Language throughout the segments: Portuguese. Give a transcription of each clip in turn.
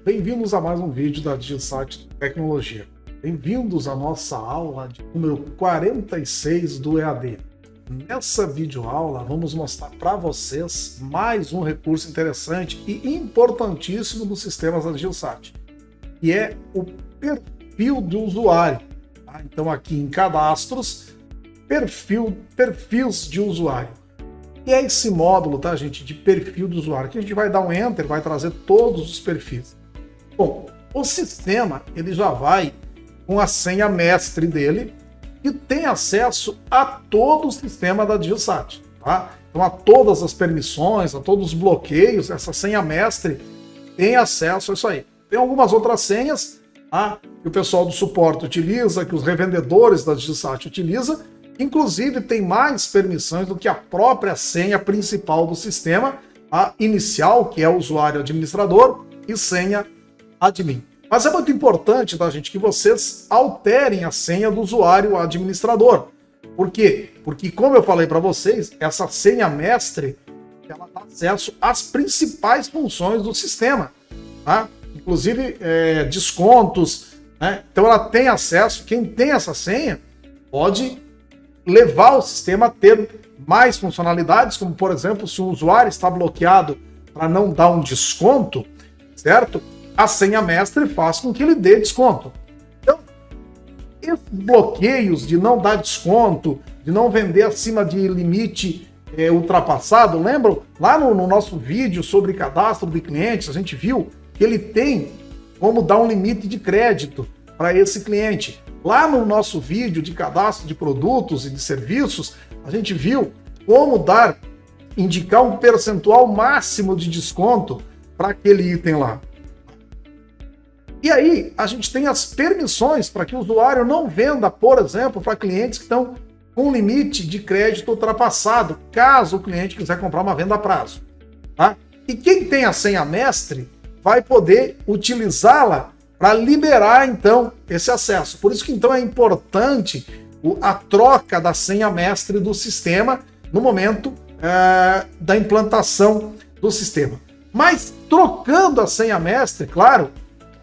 Bem-vindos a mais um vídeo da DigiSat Tecnologia. Bem-vindos à nossa aula de número 46 do EAD. Nessa videoaula vamos mostrar para vocês mais um recurso interessante e importantíssimo dos sistemas da DigiSat, que é o perfil do usuário. Então aqui em cadastros, perfis de usuário. E é esse módulo, tá, gente, de perfil do usuário, que a gente vai dar um Enter, vai trazer todos os perfis. Bom, o sistema, ele já vai com a senha mestre dele e tem acesso a todo o sistema da DigiSat, tá? Então a todas as permissões, a todos os bloqueios, essa senha mestre tem acesso a isso aí. Tem algumas outras senhas, tá, que o pessoal do suporte utiliza, que os revendedores da DigiSat utilizam. Inclusive tem mais permissões do que a própria senha principal do sistema, a inicial, que é o usuário administrador, e senha admin. Mas é muito importante, tá, gente, que vocês alterem a senha do usuário administrador. Por quê? Porque, como eu falei para vocês, essa senha mestre, ela dá acesso às principais funções do sistema, tá? Inclusive descontos, né? Então ela tem acesso, quem tem essa senha pode levar o sistema a ter mais funcionalidades, como por exemplo, se o usuário está bloqueado para não dar um desconto, certo? A senha mestre faz com que ele dê desconto. Então, esses bloqueios de não dar desconto, de não vender acima de limite ultrapassado, lembram? Lá no nosso vídeo sobre cadastro de clientes, a gente viu que ele tem como dar um limite de crédito para esse cliente. Lá no nosso vídeo de cadastro de produtos e de serviços, a gente viu como indicar um percentual máximo de desconto para aquele item lá. E aí, a gente tem as permissões para que o usuário não venda, por exemplo, para clientes que estão com limite de crédito ultrapassado, caso o cliente quiser comprar uma venda a prazo. Tá? E quem tem a senha mestre vai poder utilizá-la para liberar, então, esse acesso. Por isso que, então, é importante a troca da senha mestre do sistema no momento da implantação do sistema. Mas, trocando a senha mestre, claro,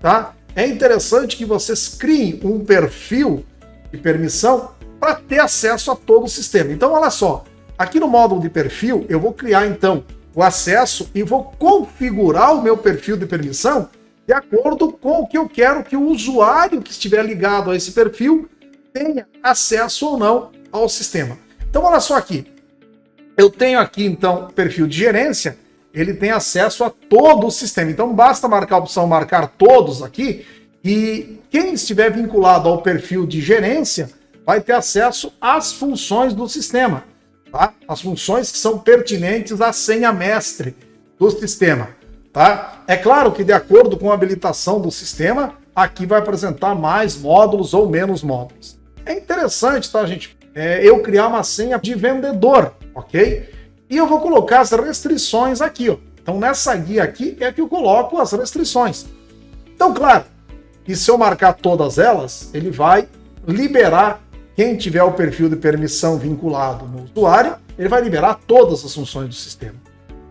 tá? É interessante que vocês criem um perfil de permissão para ter acesso a todo o sistema. Então, olha só, aqui no módulo de perfil, eu vou criar, então, o acesso e vou configurar o meu perfil de permissão de acordo com o que eu quero que o usuário que estiver ligado a esse perfil tenha acesso ou não ao sistema. Então, olha só aqui. Eu tenho aqui, então, perfil de gerência, ele tem acesso a todo o sistema. Então, basta marcar a opção marcar todos aqui e quem estiver vinculado ao perfil de gerência vai ter acesso às funções do sistema, tá? As funções que são pertinentes à senha mestre do sistema. Tá? É claro que, de acordo com a habilitação do sistema, aqui vai apresentar mais módulos ou menos módulos. É interessante, tá, gente? Eu criar uma senha de vendedor, ok? E eu vou colocar as restrições aqui, ó. Então, nessa guia aqui é que eu coloco as restrições. Então, claro, que se eu marcar todas elas, ele vai liberar quem tiver o perfil de permissão vinculado no usuário, ele vai liberar todas as funções do sistema.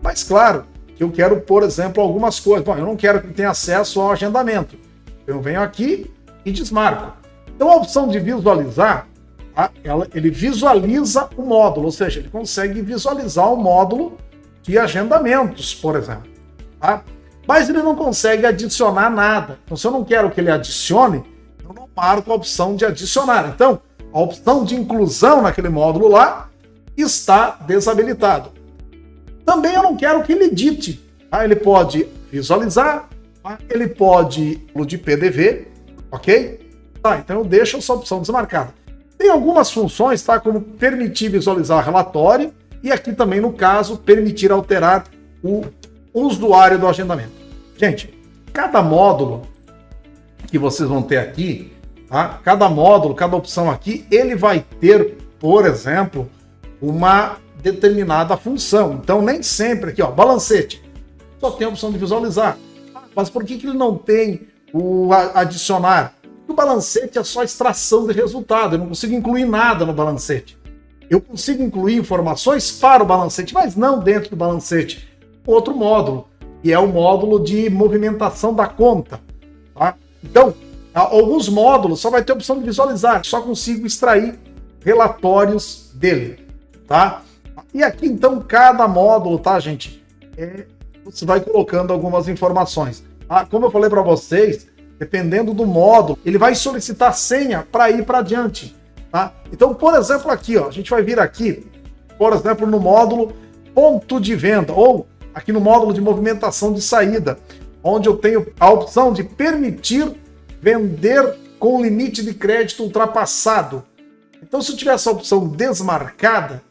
Mas, claro, eu quero, por exemplo, algumas coisas. Bom, eu não quero que tenha acesso ao agendamento. Eu venho aqui e desmarco. Então a opção de visualizar, tá? Ele visualiza o módulo, ou seja, ele consegue visualizar o módulo de agendamentos, por exemplo. Tá? Mas ele não consegue adicionar nada. Então se eu não quero que ele adicione, eu não marco a opção de adicionar. Então a opção de inclusão naquele módulo lá está desabilitada. Também eu não quero que ele edite. Tá? Ele pode visualizar, tá? Ele pode de PDV, ok? Tá, então eu deixo essa opção desmarcada. Tem algumas funções, tá? Como permitir visualizar relatório e aqui também, no caso, permitir alterar o usuário do agendamento. Gente, cada módulo que vocês vão ter aqui, tá? Cada módulo, cada opção aqui, ele vai ter, por exemplo, uma determinada função. Então, nem sempre aqui, ó, balancete, só tem a opção de visualizar. Mas por que ele não tem o adicionar? O balancete é só extração de resultado, eu não consigo incluir nada no balancete. Eu consigo incluir informações para o balancete, mas não dentro do balancete. Outro módulo. e é o módulo de movimentação da conta. Tá? Então, alguns módulos só vai ter a opção de visualizar, só consigo extrair relatórios dele. Tá? E aqui, então, cada módulo, tá, gente? Você vai colocando algumas informações. Como eu falei para vocês, dependendo do módulo, ele vai solicitar senha para ir para adiante. Tá? Então, por exemplo, aqui, ó, a gente vai vir aqui, por exemplo, no módulo ponto de venda, ou aqui no módulo de movimentação de saída, onde eu tenho a opção de permitir vender com limite de crédito ultrapassado. Então, se eu tiver essa opção desmarcada,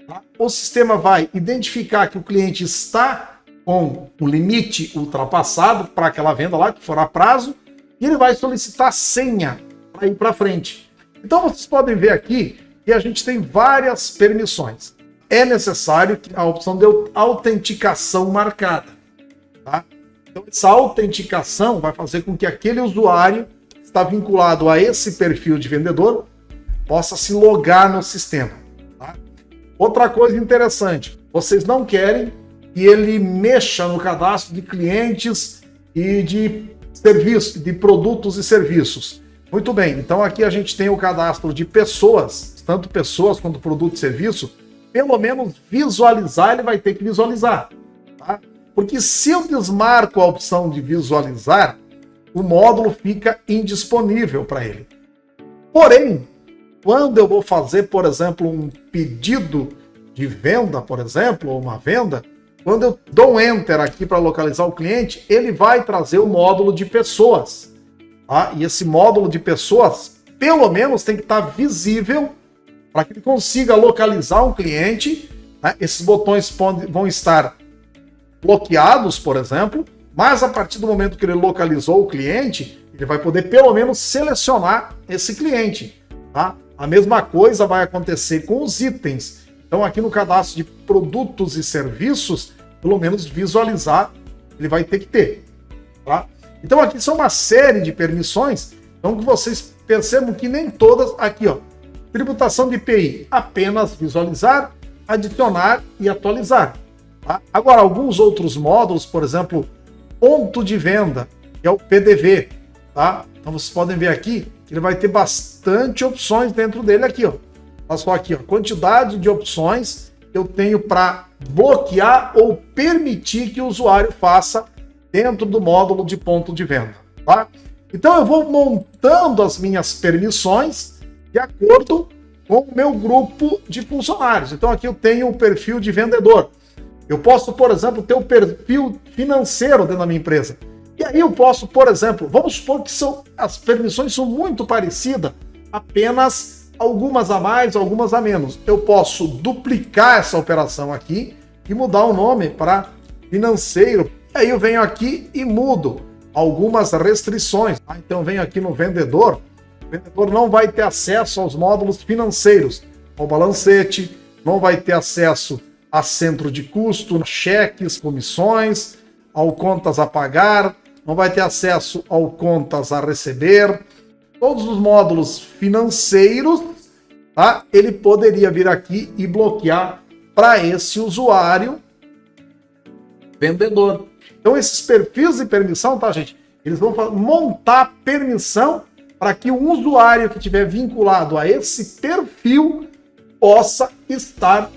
tá, o sistema vai identificar que o cliente está com o limite ultrapassado para aquela venda lá, que for a prazo, e ele vai solicitar senha para ir para frente. Então, vocês podem ver aqui que a gente tem várias permissões. É necessário a opção de autenticação marcada. Tá? Então, essa autenticação vai fazer com que aquele usuário que está vinculado a esse perfil de vendedor possa se logar no sistema. Tá? Outra coisa interessante, vocês não querem que ele mexa no cadastro de clientes e de serviços, de produtos e serviços. Muito bem, então aqui a gente tem o cadastro de pessoas, tanto pessoas quanto produto e serviço. Pelo menos visualizar, ele vai ter que visualizar. Tá? Porque se eu desmarco a opção de visualizar, o módulo fica indisponível para ele. Porém, quando eu vou fazer, por exemplo, um pedido de venda, por exemplo, ou uma venda, quando eu dou um Enter aqui para localizar o cliente, ele vai trazer o módulo de pessoas. Tá? E esse módulo de pessoas, pelo menos, tem que estar visível para que ele consiga localizar um cliente. Né? Esses botões vão estar bloqueados, por exemplo, mas a partir do momento que ele localizou o cliente, ele vai poder pelo menos selecionar esse cliente. Tá? A mesma coisa vai acontecer com os itens. Então aqui no cadastro de produtos e serviços, pelo menos visualizar, ele vai ter que ter. Tá? Então aqui são uma série de permissões, então que vocês percebam que nem todas, aqui ó, tributação de IPI, apenas visualizar, adicionar e atualizar. Tá? Agora, alguns outros módulos, por exemplo, ponto de venda, que é o PDV. Tá? Então vocês podem ver aqui que ele vai ter bastante opções dentro dele aqui. Ó. Olha só aqui, ó, quantidade de opções que eu tenho para bloquear ou permitir que o usuário faça dentro do módulo de ponto de venda. Tá? Então eu vou montando as minhas permissões de acordo com o meu grupo de funcionários. Então aqui eu tenho o perfil de vendedor. Eu posso, por exemplo, ter o perfil financeiro dentro da minha empresa. E aí eu posso, por exemplo, vamos supor que as permissões são muito parecidas, apenas algumas a mais, algumas a menos. Eu posso duplicar essa operação aqui e mudar o nome para financeiro. Aí eu venho aqui e mudo algumas restrições. Então eu venho aqui no vendedor. O vendedor não vai ter acesso aos módulos financeiros, ao balancete, não vai ter acesso a centro de custo, cheques, comissões, ao contas a pagar, não vai ter acesso ao contas a receber. Todos os módulos financeiros, tá? Ele poderia vir aqui e bloquear para esse usuário vendedor. Então esses perfis de permissão, tá, gente? Eles vão montar permissão para que o usuário que estiver vinculado a esse perfil possa estar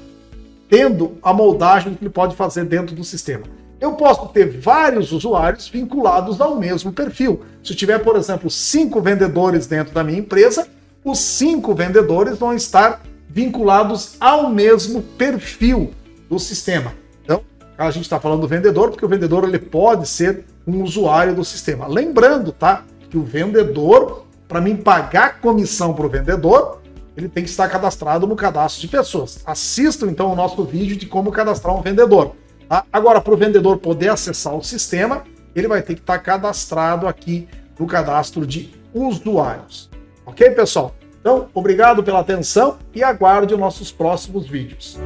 tendo a moldagem que ele pode fazer dentro do sistema. Eu posso ter vários usuários vinculados ao mesmo perfil. Se eu tiver, por exemplo, 5 vendedores dentro da minha empresa, os 5 vendedores vão estar vinculados ao mesmo perfil do sistema. Então, a gente está falando do vendedor, porque o vendedor ele pode ser um usuário do sistema. Lembrando, tá, que o vendedor, para mim pagar comissão para o vendedor, ele tem que estar cadastrado no cadastro de pessoas. Assistam, então, o nosso vídeo de como cadastrar um vendedor. Tá? Agora, para o vendedor poder acessar o sistema, ele vai ter que estar cadastrado aqui no cadastro de usuários. Ok, pessoal? Então, obrigado pela atenção e aguarde os nossos próximos vídeos.